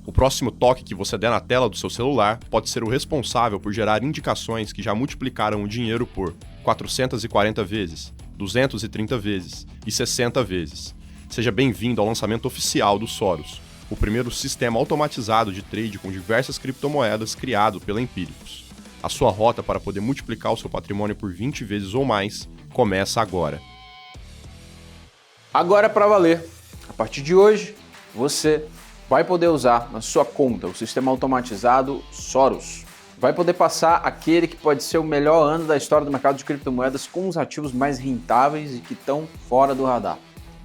O próximo toque que você der na tela do seu celular pode ser o responsável por gerar indicações que já multiplicaram o dinheiro por 440 vezes, 230 vezes e 60 vezes. Seja bem-vindo ao lançamento oficial do Soros, o primeiro sistema automatizado de trade com diversas criptomoedas criado pela Empíricos. A sua rota para poder multiplicar o seu patrimônio por 20 vezes ou mais começa agora. Agora é para valer. A partir de hoje, você vai poder usar na sua conta o sistema automatizado Soros. Vai poder passar aquele que pode ser o melhor ano da história do mercado de criptomoedas com os ativos mais rentáveis e que estão fora do radar.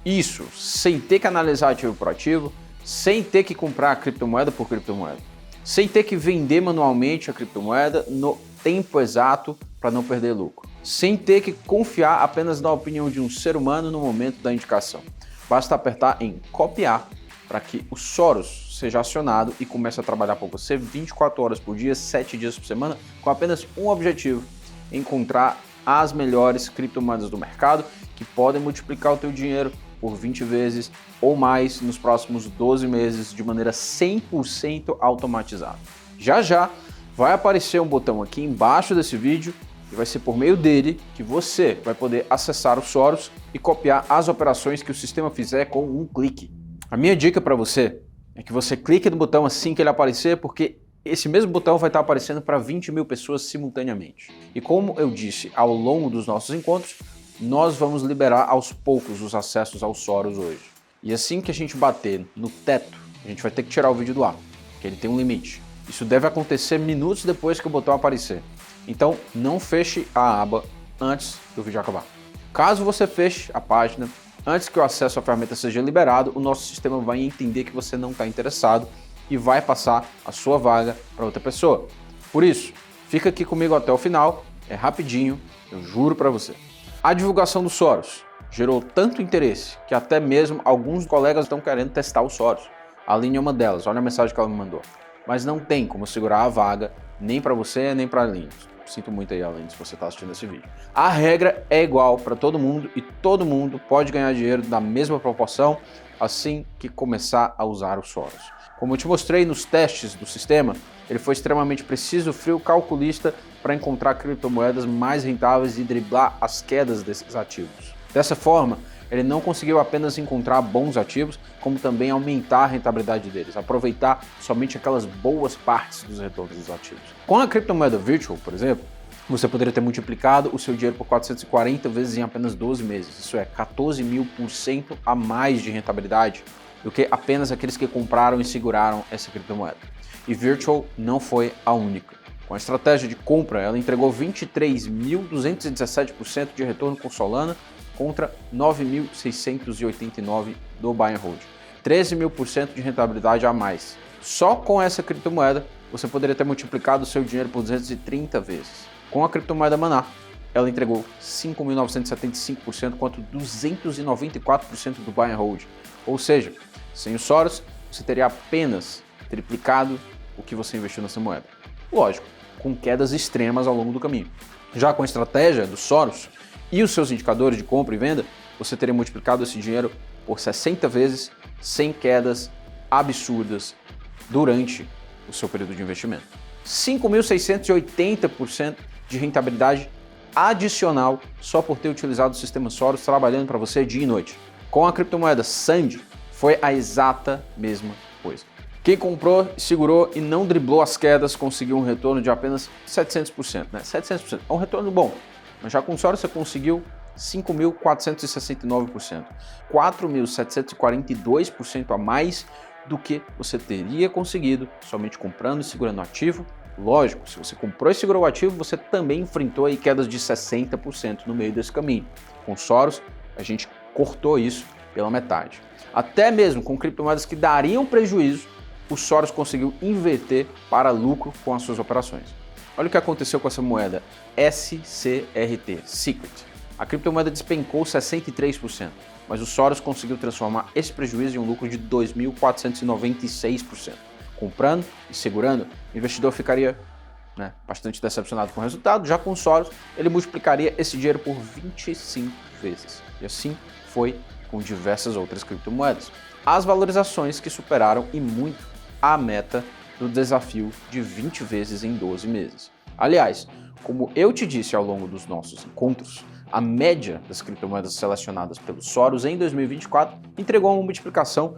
Isso sem ter que analisar ativo por ativo, sem ter que comprar criptomoeda por criptomoeda, sem ter que vender manualmente a criptomoeda no tempo exato para não perder lucro, sem ter que confiar apenas na opinião de um ser humano no momento da indicação. Basta apertar em copiar para que o Soros seja acionado e comece a trabalhar por você 24 horas por dia, 7 dias por semana, com apenas um objetivo: encontrar as melhores criptomoedas do mercado que podem multiplicar o teu dinheiro por 20 vezes ou mais nos próximos 12 meses de maneira 100% automatizada. Já vai aparecer um botão aqui embaixo desse vídeo e vai ser por meio dele que você vai poder acessar o Soros e copiar as operações que o sistema fizer com um clique. A minha dica para você é que você clique no botão assim que ele aparecer, porque esse mesmo botão vai estar aparecendo para 20 mil pessoas simultaneamente. E como eu disse ao longo dos nossos encontros, nós vamos liberar aos poucos os acessos ao Soros hoje. E assim que a gente bater no teto, a gente vai ter que tirar o vídeo do ar, porque ele tem um limite. Isso deve acontecer minutos depois que o botão aparecer. Então não feche a aba antes do vídeo acabar. Caso você feche a página antes que o acesso à ferramenta seja liberado, o nosso sistema vai entender que você não está interessado e vai passar a sua vaga para outra pessoa. Por isso, fica aqui comigo até o final, é rapidinho, eu juro para você. A divulgação do Soros gerou tanto interesse que até mesmo alguns colegas estão querendo testar o Soros. A Aline é uma delas, olha a mensagem que ela me mandou. Mas não tem como segurar a vaga, nem para você, nem para a Aline. Sinto muito aí, Aline, se você está assistindo esse vídeo. A regra é igual para todo mundo e todo mundo pode ganhar dinheiro da mesma proporção assim que começar a usar o Soros. Como eu te mostrei nos testes do sistema, ele foi extremamente preciso, frio, calculista para encontrar criptomoedas mais rentáveis e driblar as quedas desses ativos. Dessa forma, ele não conseguiu apenas encontrar bons ativos, como também aumentar a rentabilidade deles, aproveitar somente aquelas boas partes dos retornos dos ativos. Com a criptomoeda Virtual, por exemplo, você poderia ter multiplicado o seu dinheiro por 440 vezes em apenas 12 meses. Isso é 14.000% a mais de rentabilidade do que apenas aqueles que compraram e seguraram essa criptomoeda. E Virtual não foi a única. Com a estratégia de compra, ela entregou 23.217% de retorno com Solana, contra 9.689 do Buy and Hold. 13.000% de rentabilidade a mais. Só com essa criptomoeda, você poderia ter multiplicado o seu dinheiro por 230 vezes. Com a criptomoeda Maná, ela entregou 5.975% contra 294% do Buy and Hold. Ou seja, sem o Soros, você teria apenas triplicado o que você investiu nessa moeda. Lógico, com quedas extremas ao longo do caminho. Já com a estratégia do Soros e os seus indicadores de compra e venda, você teria multiplicado esse dinheiro por 60 vezes sem quedas absurdas durante o seu período de investimento. 5.680% de rentabilidade adicional só por ter utilizado o sistema Soros trabalhando para você dia e noite. Com a criptomoeda Sandy, foi a exata mesma coisa. Quem comprou, segurou e não driblou as quedas conseguiu um retorno de apenas 700%, né? 700%, é um retorno bom. Mas já com o Soros você conseguiu 5.469%, 4.742% a mais do que você teria conseguido somente comprando e segurando o ativo. Lógico, se você comprou e segurou o ativo, você também enfrentou aí quedas de 60% no meio desse caminho. Com o Soros, a gente cortou isso pela metade. Até mesmo com criptomoedas que dariam prejuízo, o Soros conseguiu inverter para lucro com as suas operações. Olha o que aconteceu com essa moeda SCRT, Secret. A criptomoeda despencou 63%, mas o Soros conseguiu transformar esse prejuízo em um lucro de 2.496%. Comprando e segurando, o investidor ficaria bastante decepcionado com o resultado. Já com o Soros, ele multiplicaria esse dinheiro por 25 vezes. E assim foi com diversas outras criptomoedas. As valorizações que superaram e muito a meta do desafio de 20 vezes em 12 meses. Aliás, como eu te disse ao longo dos nossos encontros, a média das criptomoedas selecionadas pelo Soros em 2024 entregou uma multiplicação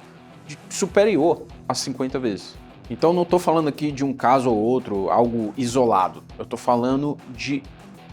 superior a 50 vezes. Então não estou falando aqui de um caso ou outro, algo isolado. Eu estou falando de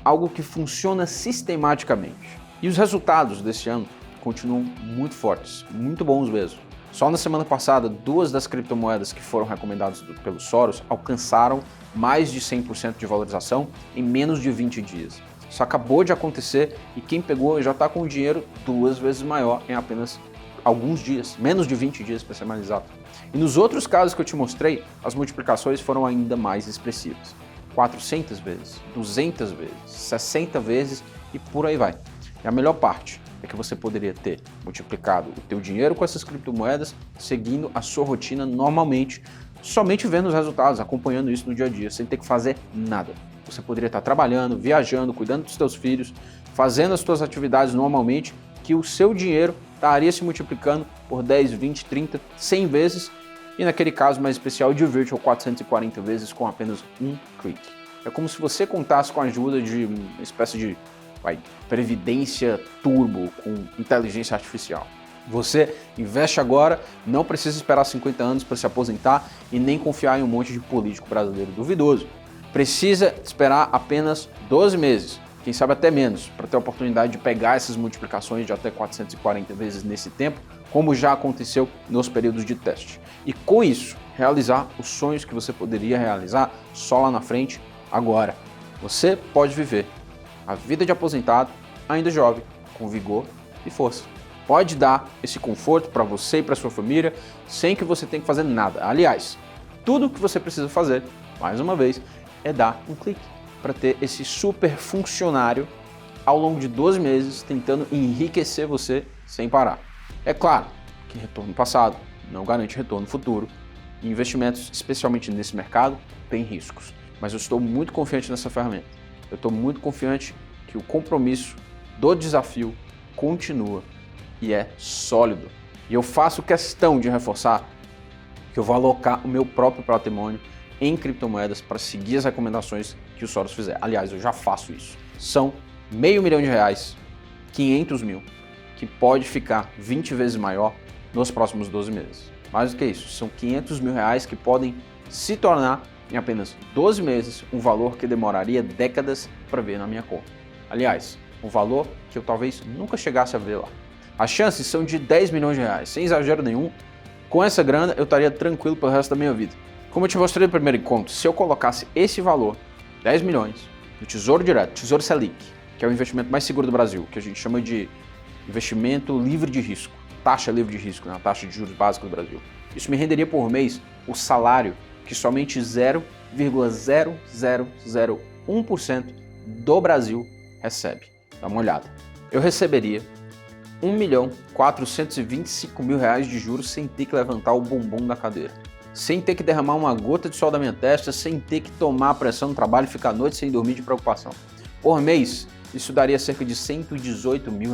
algo que funciona sistematicamente. E os resultados desse ano continuam muito fortes, muito bons mesmo. Só na semana passada, 2 das criptomoedas que foram recomendadas pelo Soros alcançaram mais de 100% de valorização em menos de 20 dias. Isso acabou de acontecer e quem pegou já está com o dinheiro 2 vezes maior em apenas alguns dias, menos de 20 dias para ser mais exato. E nos outros casos que eu te mostrei, as multiplicações foram ainda mais expressivas. 400 vezes, 200 vezes, 60 vezes e por aí vai. E a melhor parte é que você poderia ter multiplicado o teu dinheiro com essas criptomoedas, seguindo a sua rotina normalmente, somente vendo os resultados, acompanhando isso no dia a dia, sem ter que fazer nada. Você poderia estar trabalhando, viajando, cuidando dos teus filhos, fazendo as suas atividades normalmente, que o seu dinheiro estaria se multiplicando por 10, 20, 30, 100 vezes, e naquele caso mais especial de Virtual 440 vezes com apenas um clique. É como se você contasse com a ajuda de uma espécie de previdência turbo com inteligência artificial. Você investe agora, não precisa esperar 50 anos para se aposentar e nem confiar em um monte de político brasileiro duvidoso. Precisa esperar apenas 12 meses, quem sabe até menos, para ter a oportunidade de pegar essas multiplicações de até 440 vezes nesse tempo, como já aconteceu nos períodos de teste. E com isso, realizar os sonhos que você poderia realizar só lá na frente, agora. Você pode viver a vida de aposentado, ainda jovem, com vigor e força. Pode dar esse conforto para você e para sua família, sem que você tenha que fazer nada. Aliás, tudo o que você precisa fazer, mais uma vez, é dar um clique para ter esse super funcionário ao longo de 12 meses, tentando enriquecer você sem parar. É claro que retorno passado não garante retorno futuro. E investimentos, especialmente nesse mercado, têm riscos. Mas eu estou muito confiante nessa ferramenta. Eu estou muito confiante que o compromisso do desafio continua e é sólido. E eu faço questão de reforçar que eu vou alocar o meu próprio patrimônio em criptomoedas para seguir as recomendações que o Soros fizer. Aliás, eu já faço isso. São R$500 mil, 500 mil, que pode ficar 20 vezes maior nos próximos 12 meses. Mais do que isso, são R$500 mil que podem se tornar em apenas 12 meses um valor que demoraria décadas para ver na minha conta. Aliás, um valor que eu talvez nunca chegasse a ver lá. As chances são de R$10 milhões, sem exagero nenhum. Com essa grana eu estaria tranquilo pelo resto da minha vida. Como eu te mostrei no primeiro encontro, se eu colocasse esse valor, 10 milhões, no Tesouro Direto, Tesouro Selic, que é o investimento mais seguro do Brasil, que a gente chama de investimento livre de risco, taxa livre de risco, a taxa de juros básica do Brasil. Isso me renderia por mês o salário que somente 0,0001% do Brasil recebe. Dá uma olhada. Eu receberia R$1.425.000 de juros sem ter que levantar o bumbum da cadeira, sem ter que derramar uma gota de sol da minha testa, sem ter que tomar pressão no trabalho e ficar a noite sem dormir de preocupação. Por mês, isso daria cerca de R$118 mil.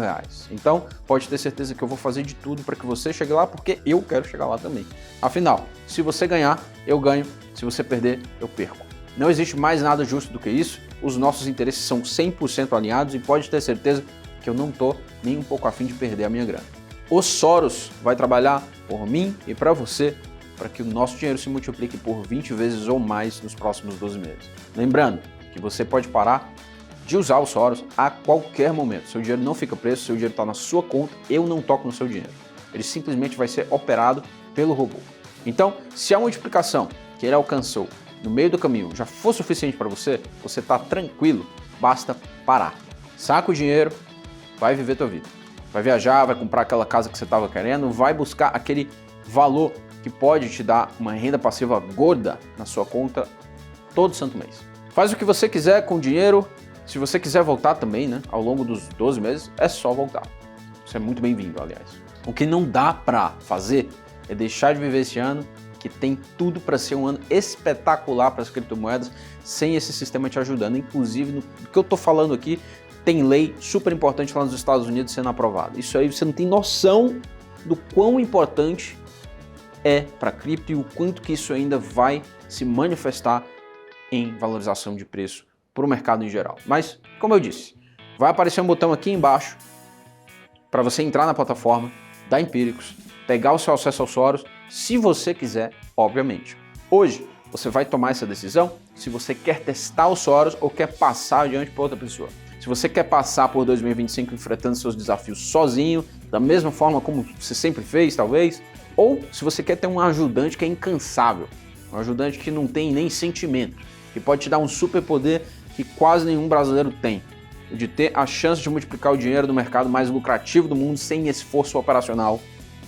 Então, pode ter certeza que eu vou fazer de tudo para que você chegue lá, porque eu quero chegar lá também. Afinal, se você ganhar, eu ganho. Se você perder, eu perco. Não existe mais nada justo do que isso. Os nossos interesses são 100% alinhados e pode ter certeza que eu não estou nem um pouco afim de perder a minha grana. O Soros vai trabalhar por mim e para você para que o nosso dinheiro se multiplique por 20 vezes ou mais nos próximos 12 meses. Lembrando que você pode parar de usar o Soros a qualquer momento. Seu dinheiro não fica preso, seu dinheiro está na sua conta, eu não toco no seu dinheiro. Ele simplesmente vai ser operado pelo robô. Então, se a multiplicação que ele alcançou no meio do caminho já for suficiente para você, você está tranquilo, basta parar. Saca o dinheiro, vai viver tua vida. Vai viajar, vai comprar aquela casa que você estava querendo, vai buscar aquele valor que pode te dar uma renda passiva gorda na sua conta todo santo mês. Faz o que você quiser com o dinheiro. Se você quiser voltar também, né, ao longo dos 12 meses, é só voltar. Isso é muito bem-vindo, aliás. O que não dá para fazer é deixar de viver esse ano, que tem tudo para ser um ano espetacular para as criptomoedas, sem esse sistema te ajudando. Inclusive, no que eu estou falando aqui, tem lei super importante lá nos Estados Unidos sendo aprovada. Isso aí você não tem noção do quão importante é para cripto e o quanto que isso ainda vai se manifestar em valorização de preço para o mercado em geral. Mas, como eu disse, vai aparecer um botão aqui embaixo para você entrar na plataforma da Empíricos, pegar o seu acesso aos Soros, se você quiser, obviamente. Hoje, você vai tomar essa decisão se você quer testar os Soros ou quer passar adiante para outra pessoa. Se você quer passar por 2025 enfrentando seus desafios sozinho, da mesma forma como você sempre fez, talvez, ou se você quer ter um ajudante que é incansável, um ajudante que não tem nem sentimento, que pode te dar um superpoder que quase nenhum brasileiro tem, o de ter a chance de multiplicar o dinheiro do mercado mais lucrativo do mundo sem esforço operacional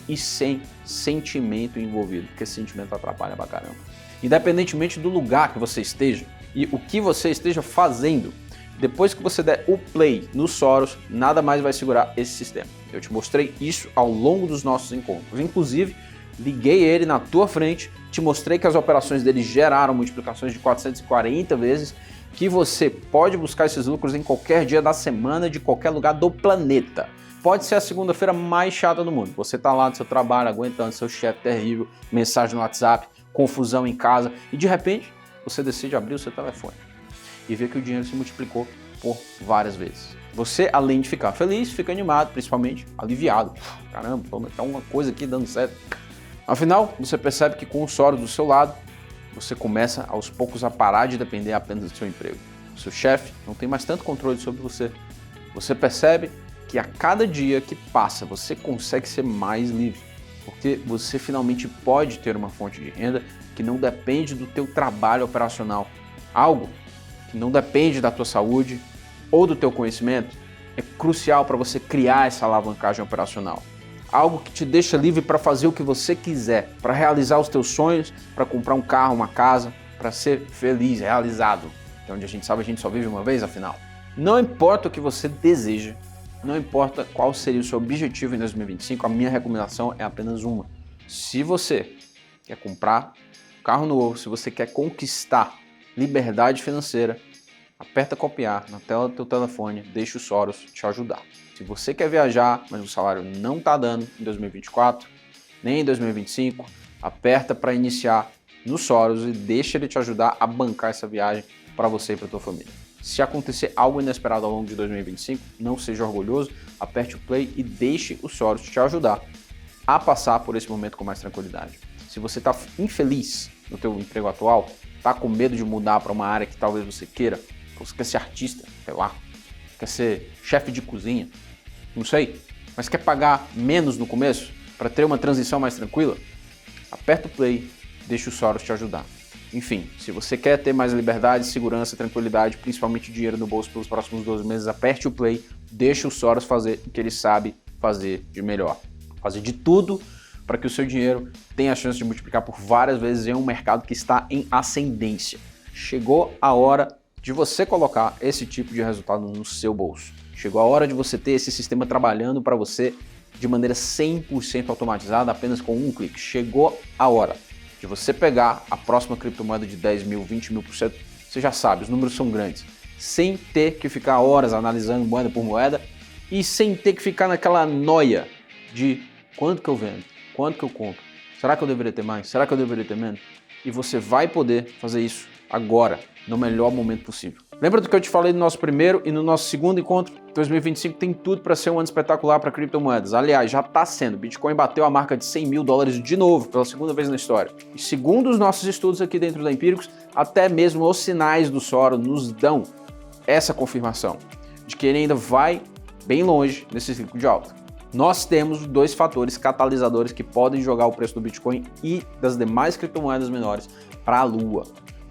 e sem sentimento envolvido, porque esse sentimento atrapalha pra caramba. Independentemente do lugar que você esteja e o que você esteja fazendo, depois que você der o play no Soros, nada mais vai segurar esse sistema. Eu te mostrei isso ao longo dos nossos encontros. Inclusive, liguei ele na tua frente, te mostrei que as operações dele geraram multiplicações de 440 vezes, que você pode buscar esses lucros em qualquer dia da semana, de qualquer lugar do planeta. Pode ser a segunda-feira mais chata do mundo. Você tá lá no seu trabalho, aguentando seu chefe terrível, mensagem no WhatsApp, confusão em casa, e de repente você decide abrir o seu telefone e ver que o dinheiro se multiplicou por várias vezes. Você, além de ficar feliz, fica animado, principalmente aliviado. Caramba, tá uma coisa aqui dando certo. Afinal, você percebe que com o Soros do seu lado, você começa aos poucos a parar de depender apenas do seu emprego. O seu chefe não tem mais tanto controle sobre você. Você percebe que a cada dia que passa, você consegue ser mais livre, porque você finalmente pode ter uma fonte de renda que não depende do teu trabalho operacional. Algo que não depende da tua saúde ou do teu conhecimento é crucial para você criar essa alavancagem operacional. Algo que te deixa livre para fazer o que você quiser, para realizar os teus sonhos, para comprar um carro, uma casa, para ser feliz, realizado. Que é onde a gente sabe, a gente só vive uma vez, afinal. Não importa o que você deseja, não importa qual seria o seu objetivo em 2025, a minha recomendação é apenas uma. Se você quer comprar um carro novo, se você quer conquistar liberdade financeira, aperta copiar na tela do teu telefone, deixa o Soros te ajudar. Se você quer viajar, mas o salário não está dando em 2024, nem em 2025, aperta para iniciar no Soros e deixa ele te ajudar a bancar essa viagem para você e para tua família. Se acontecer algo inesperado ao longo de 2025, não seja orgulhoso, aperte o play e deixe o Soros te ajudar a passar por esse momento com mais tranquilidade. Se você está infeliz no teu emprego atual, está com medo de mudar para uma área que talvez você queira, você quer ser artista, sei lá, quer ser chefe de cozinha, não sei, mas quer pagar menos no começo para ter uma transição mais tranquila, aperta o play, deixa o Soros te ajudar. Enfim, se você quer ter mais liberdade, segurança, tranquilidade, principalmente dinheiro no bolso pelos próximos 12 meses, aperte o play, deixa o Soros fazer o que ele sabe fazer de melhor. Fazer de tudo para que o seu dinheiro tenha a chance de multiplicar por várias vezes em um mercado que está em ascendência. Chegou a hora de você colocar esse tipo de resultado no seu bolso. Chegou a hora de você ter esse sistema trabalhando para você de maneira 100% automatizada, apenas com um clique. Chegou a hora de você pegar a próxima criptomoeda de 10 mil, 20 mil por cento, você já sabe, os números são grandes, sem ter que ficar horas analisando moeda por moeda e sem ter que ficar naquela noia de quanto que eu vendo, quanto que eu compro, será que eu deveria ter mais, será que eu deveria ter menos? E você vai poder fazer isso agora, no melhor momento possível. Lembra do que eu te falei no nosso primeiro e no nosso segundo encontro? 2025 tem tudo para ser um ano espetacular para criptomoedas. Aliás, já está sendo. Bitcoin bateu a marca de 100 mil dólares de novo, pela segunda vez na história. E segundo os nossos estudos aqui dentro da Empíricos, até mesmo os sinais do Soros nos dão essa confirmação de que ele ainda vai bem longe nesse ciclo de alta. Nós temos dois fatores catalisadores que podem jogar o preço do Bitcoin e das demais criptomoedas menores para a lua.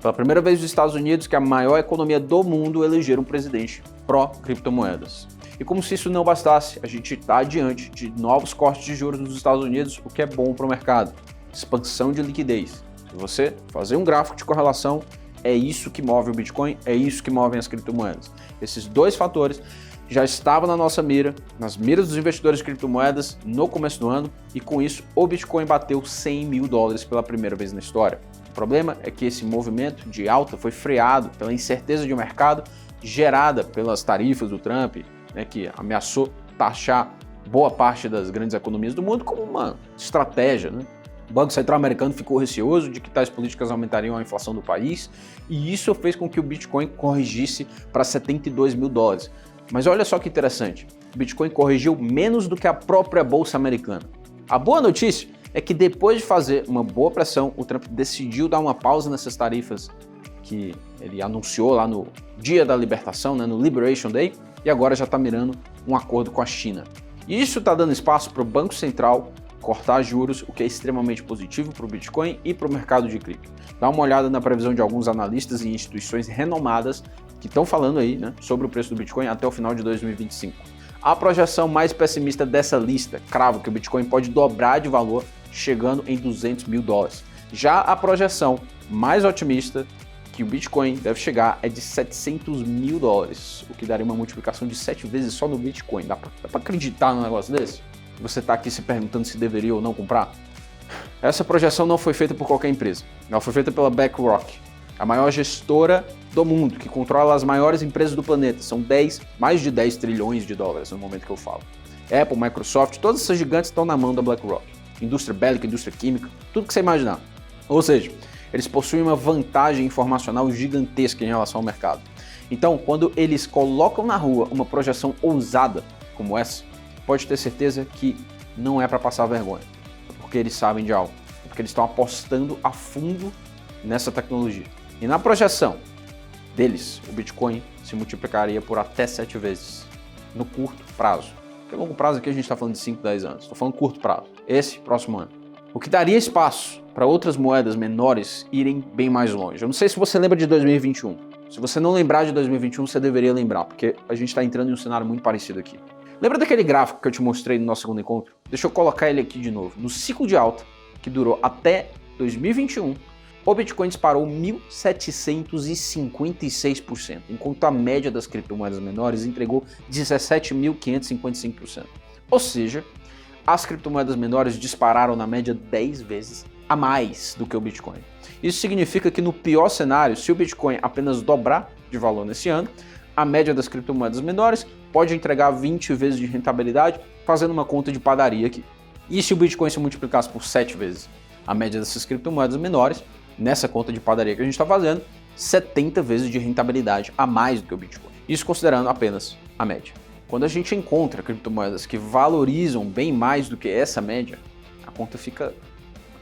Pela primeira vez os Estados Unidos, que é a maior economia do mundo, elegeram um presidente pró-criptomoedas. E como se isso não bastasse, a gente está diante de novos cortes de juros nos Estados Unidos, o que é bom para o mercado. Expansão de liquidez. Se você fazer um gráfico de correlação, é isso que move o Bitcoin, é isso que move as criptomoedas. Esses dois fatores já estavam na nossa mira, nas miras dos investidores de criptomoedas no começo do ano, e com isso o Bitcoin bateu 100 mil dólares pela primeira vez na história. O problema é que esse movimento de alta foi freado pela incerteza de um mercado gerada pelas tarifas do Trump, né, que ameaçou taxar boa parte das grandes economias do mundo como uma estratégia, né, O Banco Central americano ficou receoso de que tais políticas aumentariam a inflação do país e isso fez com que o Bitcoin corrigisse para 72 mil dólares. Mas olha só que interessante, o Bitcoin corrigiu menos do que a própria bolsa americana. A boa notícia é que depois de fazer uma boa pressão, o Trump decidiu dar uma pausa nessas tarifas que ele anunciou lá no dia da libertação, no Liberation Day, e agora já está mirando um acordo com a China. E isso está dando espaço para o Banco Central cortar juros, o que é extremamente positivo para o Bitcoin e para o mercado de cripto. Dá uma olhada na previsão de alguns analistas e instituições renomadas que estão falando aí, sobre o preço do Bitcoin até o final de 2025. A projeção mais pessimista dessa lista crava que o Bitcoin pode dobrar de valor, chegando em 200 mil dólares. Já a projeção mais otimista que o Bitcoin deve chegar é de 700 mil dólares, o que daria uma multiplicação de 7 vezes só no Bitcoin. Dá pra acreditar num negócio desse? Você está aqui se perguntando se deveria ou não comprar? Essa projeção não foi feita por qualquer empresa. Ela foi feita pela BlackRock, a maior gestora do mundo, que controla as maiores empresas do planeta. São mais de 10 trilhões de dólares no momento que eu falo. Apple, Microsoft, todas essas gigantes estão na mão da BlackRock. Indústria bélica, indústria química, tudo que você imaginar. Ou seja, eles possuem uma vantagem informacional gigantesca em relação ao mercado. Então, quando eles colocam na rua uma projeção ousada como essa, pode ter certeza que não é para passar vergonha, porque eles sabem de algo, porque eles estão apostando a fundo nessa tecnologia. E na projeção deles, o Bitcoin se multiplicaria por até 7 vezes no curto prazo. Porque longo prazo aqui a gente está falando de 5, 10 anos, estou falando curto prazo, esse próximo ano. O que daria espaço para outras moedas menores irem bem mais longe. Eu não sei se você lembra de 2021. Se você não lembrar de 2021, você deveria lembrar, porque a gente está entrando em um cenário muito parecido aqui. Lembra daquele gráfico que eu te mostrei no nosso segundo encontro? Deixa eu colocar ele aqui de novo. No ciclo de alta, que durou até 2021, o Bitcoin disparou 1.756%, enquanto a média das criptomoedas menores entregou 17.555%. Ou seja, as criptomoedas menores dispararam na média 10 vezes a mais do que o Bitcoin. Isso significa que no pior cenário, se o Bitcoin apenas dobrar de valor nesse ano, a média das criptomoedas menores pode entregar 20 vezes de rentabilidade, fazendo uma conta de padaria aqui. E se o Bitcoin se multiplicasse por 7 vezes a média dessas criptomoedas menores, nessa conta de padaria que a gente está fazendo, 70 vezes de rentabilidade a mais do que o Bitcoin. Isso considerando apenas a média. Quando a gente encontra criptomoedas que valorizam bem mais do que essa média, a conta fica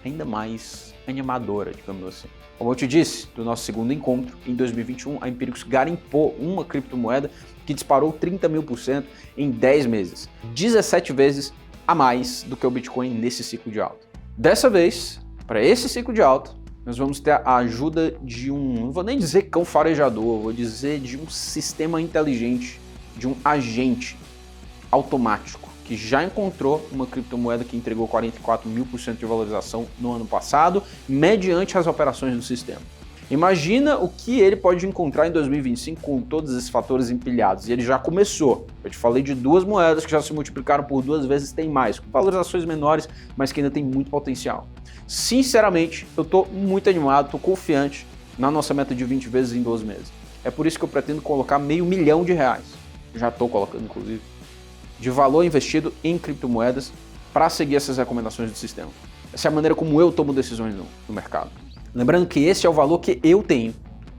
ainda mais animadora, digamos assim. Como eu te disse, do nosso segundo encontro, em 2021, a Empíricos garimpou uma criptomoeda que disparou 30.000% em 10 meses, 17 vezes a mais do que o Bitcoin nesse ciclo de alta. Dessa vez, para esse ciclo de alta, nós vamos ter a ajuda de não vou nem dizer cão farejador, vou dizer de um sistema inteligente, de um agente automático, que já encontrou uma criptomoeda que entregou 44.000% de valorização no ano passado, mediante as operações do sistema. Imagina o que ele pode encontrar em 2025 com todos esses fatores empilhados. E ele já começou. Eu te falei de 2 moedas que já se multiplicaram por 2 vezes, tem mais, com valorizações menores, mas que ainda tem muito potencial. Sinceramente, eu estou muito animado, estou confiante na nossa meta de 20 vezes em 12 meses. É por isso que eu pretendo colocar R$500 mil. Já estou colocando, inclusive, de valor investido em criptomoedas para seguir essas recomendações do sistema. Essa é a maneira como eu tomo decisões no mercado. Lembrando que esse é o valor que eu tenho,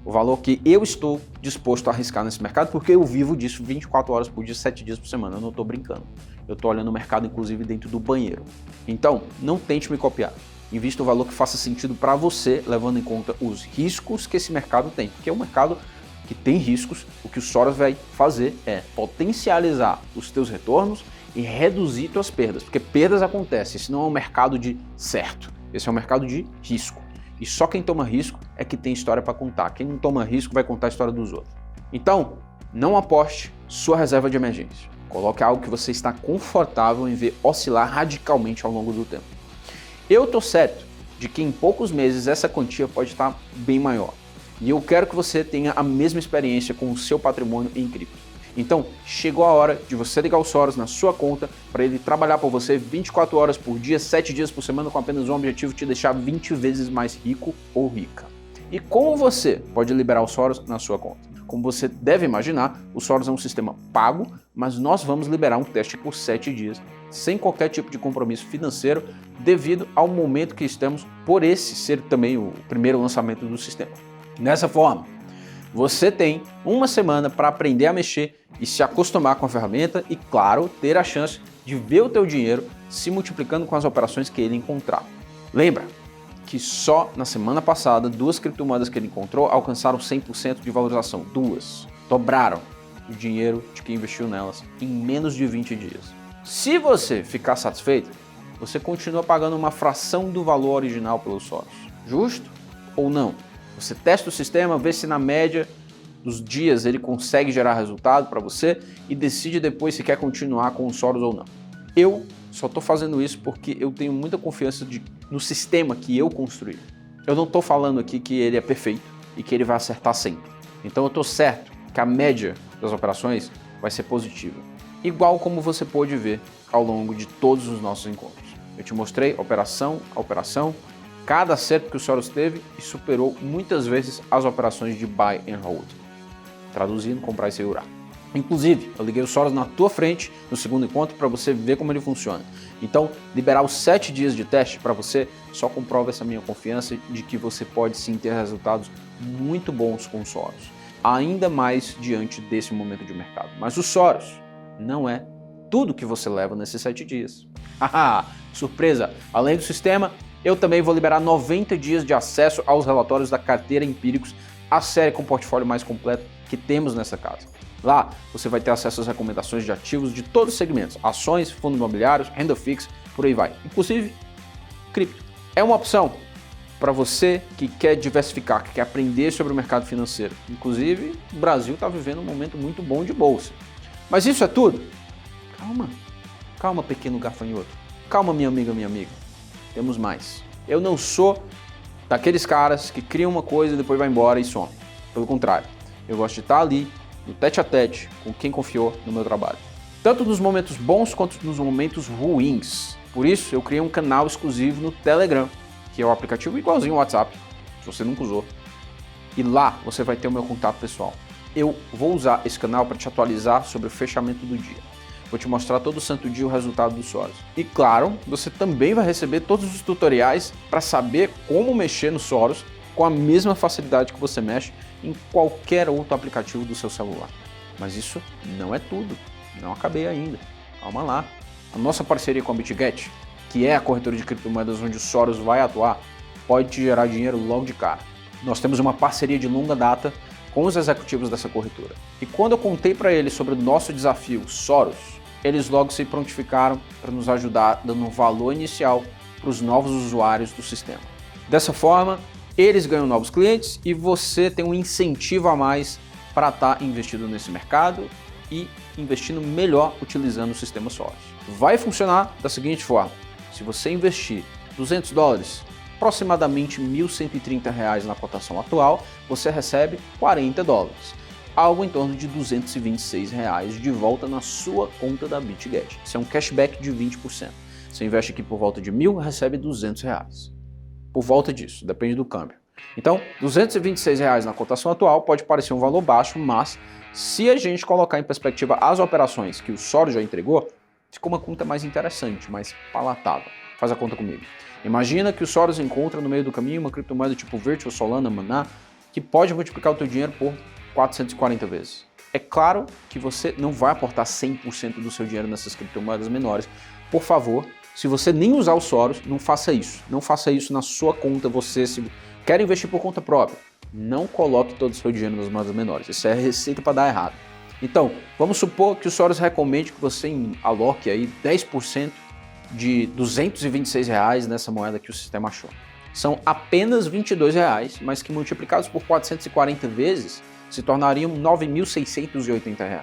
o valor que eu estou disposto a arriscar nesse mercado, porque eu vivo disso 24 horas por dia, 7 dias por semana. Eu não estou brincando. Eu estou olhando o mercado, inclusive, dentro do banheiro. Então, não tente me copiar. Invista o valor que faça sentido para você, levando em conta os riscos que esse mercado tem. Porque é um mercado que tem riscos. O que o Soros vai fazer é potencializar os teus retornos e reduzir tuas perdas. Porque perdas acontecem. Esse não é um mercado de certo. Esse é um mercado de risco. E só quem toma risco é que tem história para contar. Quem não toma risco vai contar a história dos outros. Então, não aposte sua reserva de emergência. Coloque algo que você está confortável em ver oscilar radicalmente ao longo do tempo. Eu estou certo de que em poucos meses essa quantia pode estar bem maior. E eu quero que você tenha a mesma experiência com o seu patrimônio em cripto. Então, chegou a hora de você ligar o Soros na sua conta para ele trabalhar por você 24 horas por dia, 7 dias por semana, com apenas um objetivo: te deixar 20 vezes mais rico ou rica. E como você pode liberar o Soros na sua conta? como você deve imaginar, o Soros é um sistema pago, mas nós vamos liberar um teste por 7 dias, sem qualquer tipo de compromisso financeiro, devido ao momento que estamos, por esse ser também o primeiro lançamento do sistema. Dessa forma, você tem uma semana para aprender a mexer e se acostumar com a ferramenta e, claro, ter a chance de ver o teu dinheiro se multiplicando com as operações que ele encontrar. Lembra que só na semana passada, 2 criptomoedas que ele encontrou alcançaram 100% de valorização. 2. Dobraram o dinheiro de quem investiu nelas em menos de 20 dias. Se você ficar satisfeito, você continua pagando uma fração do valor original pelos Soros. Justo ou não? Você testa o sistema, vê se na média dos dias ele consegue gerar resultado para você e decide depois se quer continuar com os Soros ou não. Eu só estou fazendo isso porque eu tenho muita confiança no sistema que eu construí. Eu não estou falando aqui que ele é perfeito e que ele vai acertar sempre. Então eu estou certo que a média das operações vai ser positiva. Igual como você pôde ver ao longo de todos os nossos encontros. Eu te mostrei operação a operação, cada acerto que o Soros teve e superou muitas vezes as operações de buy and hold. Traduzindo, comprar e segurar. Inclusive, eu liguei o Soros na tua frente no segundo encontro para você ver como ele funciona. Então, liberar os 7 dias de teste para você só comprova essa minha confiança de que você pode sim ter resultados muito bons com o Soros. Ainda mais diante desse momento de mercado. Mas o Soros não é tudo que você leva nesses 7 dias. Haha, surpresa! Além do sistema, eu também vou liberar 90 dias de acesso aos relatórios da carteira Empíricos, a série com portfólio mais completo que temos nessa casa. Lá você vai ter acesso às recomendações de ativos de todos os segmentos, ações, fundos imobiliários, renda fixa, por aí vai. Inclusive, cripto. É uma opção para você que quer diversificar, que quer aprender sobre o mercado financeiro. Inclusive, o Brasil está vivendo um momento muito bom de bolsa. Mas isso é tudo? Calma. Calma, pequeno gafanhoto. Calma, minha amiga, minha amiga. Temos mais. Eu não sou daqueles caras que criam uma coisa e depois vai embora e some. Pelo contrário, eu gosto de estar ali, no tete a tete, com quem confiou no meu trabalho. Tanto nos momentos bons quanto nos momentos ruins. Por isso, eu criei um canal exclusivo no Telegram, que é o aplicativo igualzinho ao WhatsApp, se você nunca usou. E lá você vai ter o meu contato pessoal. Eu vou usar esse canal para te atualizar sobre o fechamento do dia. Vou te mostrar todo santo dia o resultado do Soros. E claro, você também vai receber todos os tutoriais para saber como mexer no Soros com a mesma facilidade que você mexe em qualquer outro aplicativo do seu celular. Mas isso não é tudo, não acabei ainda, calma lá. A nossa parceria com a BitGet, que é a corretora de criptomoedas onde o Soros vai atuar, pode te gerar dinheiro logo de cara. Nós temos uma parceria de longa data com os executivos dessa corretora. E quando eu contei para eles sobre o nosso desafio Soros, eles logo se prontificaram para nos ajudar dando um valor inicial para os novos usuários do sistema. Dessa forma, eles ganham novos clientes e você tem um incentivo a mais para estar investido nesse mercado e investindo melhor utilizando o sistema Soros. Vai funcionar da seguinte forma: se você investir $200, aproximadamente R$ 1.130 na cotação atual, você recebe $40, algo em torno de R$ 226 de volta na sua conta da BitGet. Isso é um cashback de 20%. Você investe aqui por volta de R$1.000, recebe R$200. Por volta disso, depende do câmbio. Então, R$ 226 na cotação atual pode parecer um valor baixo, mas se a gente colocar em perspectiva as operações que o Soros já entregou, ficou uma conta mais interessante, mais palatável. Faz a conta comigo. Imagina que o Soros encontra no meio do caminho uma criptomoeda tipo Virtual, Solana, Maná, que pode multiplicar o teu dinheiro por 440 vezes. É claro que você não vai aportar 100% do seu dinheiro nessas criptomoedas menores. Por favor, se você nem usar o Soros, não faça isso. Não faça isso na sua conta. Você, se quer investir por conta própria, não coloque todo o seu dinheiro nas moedas menores. Isso é receita para dar errado. Então, vamos supor que o Soros recomende que você aloque aí 10% de R$ 226 nessa moeda que o sistema achou. São apenas R$ 22, mas que multiplicados por 440 vezes se tornariam R$ 9.680.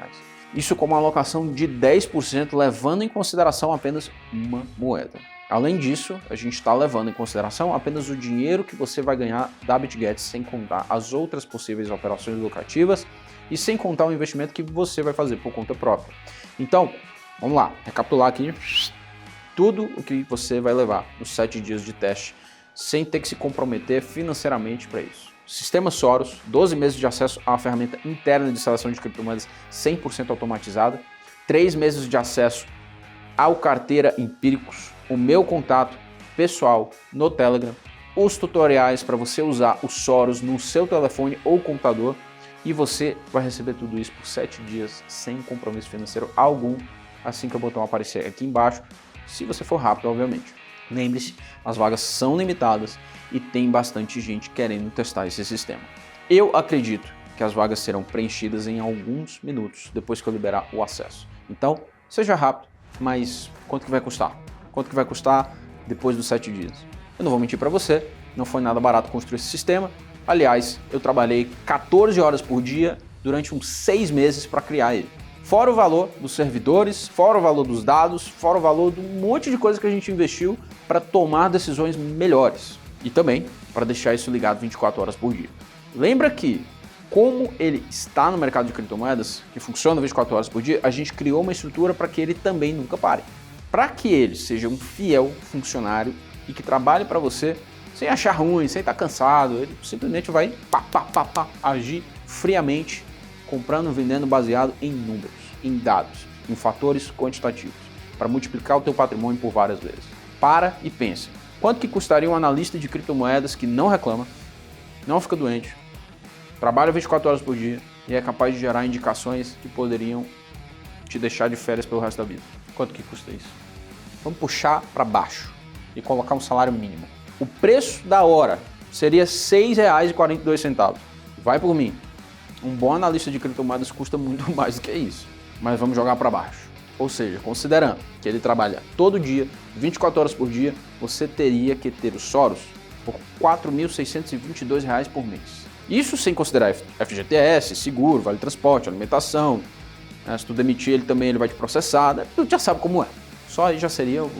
Isso com uma alocação de 10%, levando em consideração apenas uma moeda. Além disso, a gente está levando em consideração apenas o dinheiro que você vai ganhar da BitGet, sem contar as outras possíveis operações lucrativas e sem contar o investimento que você vai fazer por conta própria. Então, vamos lá, recapitular aqui tudo o que você vai levar nos 7 dias de teste, sem ter que se comprometer financeiramente para isso. Sistema Soros, 12 meses de acesso a uma ferramenta interna de seleção de criptomoedas 100% automatizada, 3 meses de acesso ao Carteira Empíricos, o meu contato pessoal no Telegram, os tutoriais para você usar o Soros no seu telefone ou computador, e você vai receber tudo isso por 7 dias sem compromisso financeiro algum, assim que o botão aparecer aqui embaixo, se você for rápido, obviamente. Lembre-se, as vagas são limitadas e tem bastante gente querendo testar esse sistema. Eu acredito que as vagas serão preenchidas em alguns minutos depois que eu liberar o acesso. Então, seja rápido, mas quanto que vai custar? Quanto que vai custar depois dos 7 dias? Eu não vou mentir para você, não foi nada barato construir esse sistema. Aliás, eu trabalhei 14 horas por dia durante uns 6 meses para criar ele. Fora o valor dos servidores, fora o valor dos dados, fora o valor de um monte de coisa que a gente investiu para tomar decisões melhores. E também para deixar isso ligado 24 horas por dia. Lembra que, como ele está no mercado de criptomoedas, que funciona 24 horas por dia, a gente criou uma estrutura para que ele também nunca pare. Para que ele seja um fiel funcionário e que trabalhe para você sem achar ruim, sem estar cansado, ele simplesmente vai agir friamente, comprando e vendendo baseado em números, em dados, em fatores quantitativos, para multiplicar o teu patrimônio por várias vezes. Para e pense, quanto que custaria um analista de criptomoedas que não reclama, não fica doente, trabalha 24 horas por dia e é capaz de gerar indicações que poderiam te deixar de férias pelo resto da vida? Quanto que custa isso? Vamos puxar para baixo e colocar um salário mínimo. O preço da hora seria R$ 6,42. Vai por mim. Um bom analista de criptomoedas custa muito mais do que isso. Mas vamos jogar para baixo. Ou seja, considerando que ele trabalha todo dia, 24 horas por dia, você teria que ter o Soros por R$ 4.622 por mês. Isso sem considerar FGTS, seguro, vale transporte, alimentação. Se tu demitir ele também, ele vai te processar. Tu já sabe como é. Só aí já seria o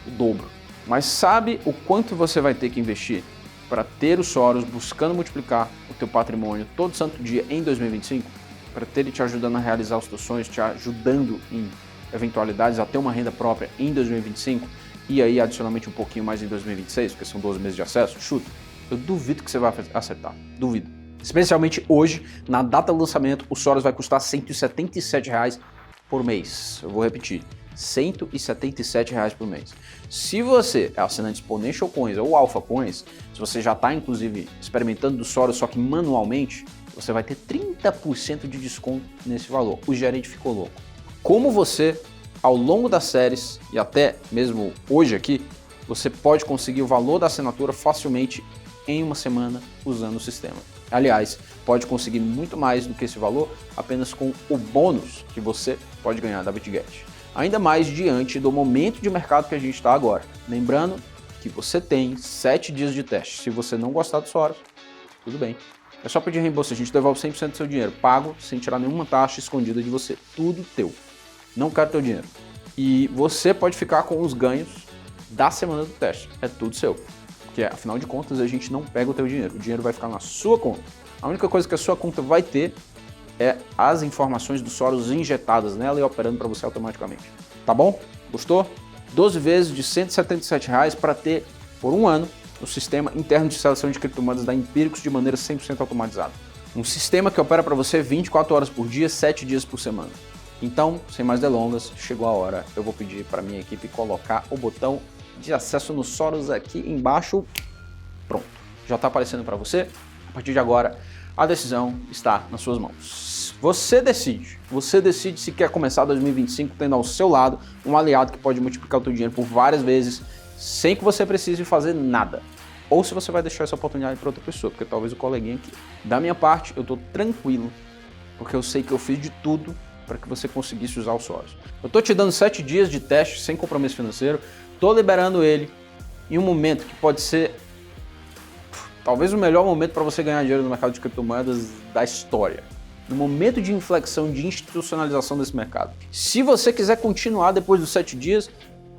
dobro. Mas sabe o quanto você vai ter que investir para ter o Soros buscando multiplicar o teu patrimônio todo santo dia em 2025? Para ter ele te ajudando a realizar os teus sonhos, te ajudando em eventualidades a ter uma renda própria em 2025 e aí adicionalmente um pouquinho mais em 2026, porque são 12 meses de acesso, chuta. Eu duvido que você vai acertar, duvido. Especialmente hoje, na data do lançamento, o Soros vai custar R$ 177 por mês. Eu vou repetir, R$ 177 por mês. Se você é assinante Exponential Coins ou Alpha Coins, se você já está inclusive experimentando do Soros, só que manualmente, você vai ter 30% de desconto nesse valor. O gerente ficou louco. Como você, ao longo das séries e até mesmo hoje aqui, você pode conseguir o valor da assinatura facilmente em uma semana usando o sistema. Aliás, pode conseguir muito mais do que esse valor apenas com o bônus que você pode ganhar da BitGet. Ainda mais diante do momento de mercado que a gente está agora. Lembrando que você tem 7 dias de teste. Se você não gostar do Soros, tudo bem. É só pedir reembolso, a gente devolve 100% do seu dinheiro, pago sem tirar nenhuma taxa escondida de você. Tudo teu. Não quero teu dinheiro. E você pode ficar com os ganhos da semana do teste. É tudo seu. Porque, afinal de contas, a gente não pega o teu dinheiro. O dinheiro vai ficar na sua conta. A única coisa que a sua conta vai ter é as informações do Soros injetadas nela e operando para você automaticamente. Tá bom? Gostou? 12 vezes de R$ 177 para ter, por um ano, o sistema interno de seleção de criptomoedas da Empíricos de maneira 100% automatizada. Um sistema que opera para você 24 horas por dia, 7 dias por semana. Então, sem mais delongas, chegou a hora. Eu vou pedir para minha equipe colocar o botão de acesso no Soros aqui embaixo. Pronto. Já está aparecendo para você. A partir de agora, a decisão está nas suas mãos. Você decide se quer começar 2025 tendo ao seu lado um aliado que pode multiplicar o teu dinheiro por várias vezes sem que você precise fazer nada. Ou se você vai deixar essa oportunidade para outra pessoa, porque talvez o coleguinha aqui. Da minha parte, eu estou tranquilo, porque eu sei que eu fiz de tudo para que você conseguisse usar o Soros. Eu estou te dando 7 dias de teste sem compromisso financeiro, estou liberando ele em um momento que pode ser talvez o melhor momento para você ganhar dinheiro no mercado de criptomoedas da história. No momento de inflexão, de institucionalização desse mercado. Se você quiser continuar depois dos 7 dias,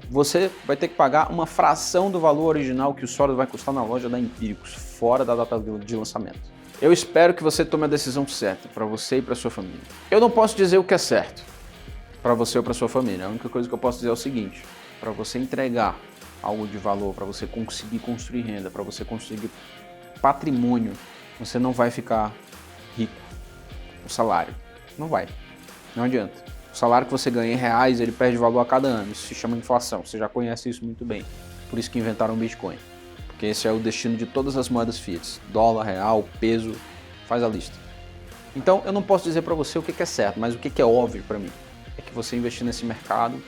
você vai ter que pagar uma fração do valor original que o Soros vai custar na loja da Empíricos, fora da data de lançamento. Eu espero que você tome a decisão certa para você e para sua família. Eu não posso dizer o que é certo para você ou para sua família. A única coisa que eu posso dizer é o seguinte: para você entregar algo de valor, para você conseguir construir renda, para você conseguir patrimônio, você não vai ficar rico. O salário. Não vai. Não adianta. O salário que você ganha em reais, ele perde valor a cada ano. Isso se chama inflação. Você já conhece isso muito bem. Por isso que inventaram o Bitcoin. Porque esse é o destino de todas as moedas fiat. Dólar, real, peso, faz a lista. Então, eu não posso dizer para você o que é certo, mas o que é óbvio para mim é que você investir nesse mercado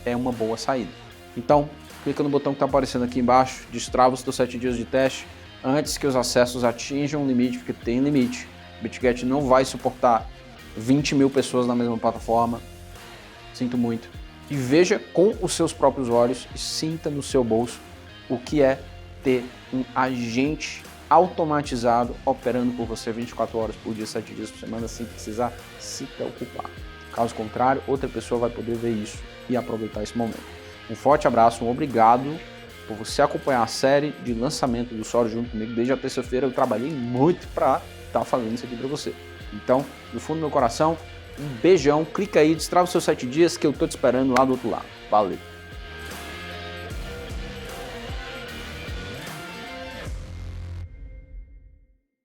é uma boa saída. Então, clica no botão que está aparecendo aqui embaixo, destrava os seus 7 dias de teste antes que os acessos atinjam o limite, porque tem limite. BitGet não vai suportar 20 mil pessoas na mesma plataforma. Sinto muito. E veja com os seus próprios olhos e sinta no seu bolso o que é ter um agente automatizado operando por você 24 horas por dia, 7 dias por semana, sem precisar se preocupar. Caso contrário, outra pessoa vai poder ver isso e aproveitar esse momento. Um forte abraço, um obrigado por você acompanhar a série de lançamento do Soros junto comigo. Desde a terça-feira eu trabalhei muito para estar fazendo isso aqui para você. Então, do fundo do meu coração, um beijão, clica aí, destrava os seus 7 dias que eu tô te esperando lá do outro lado. Valeu!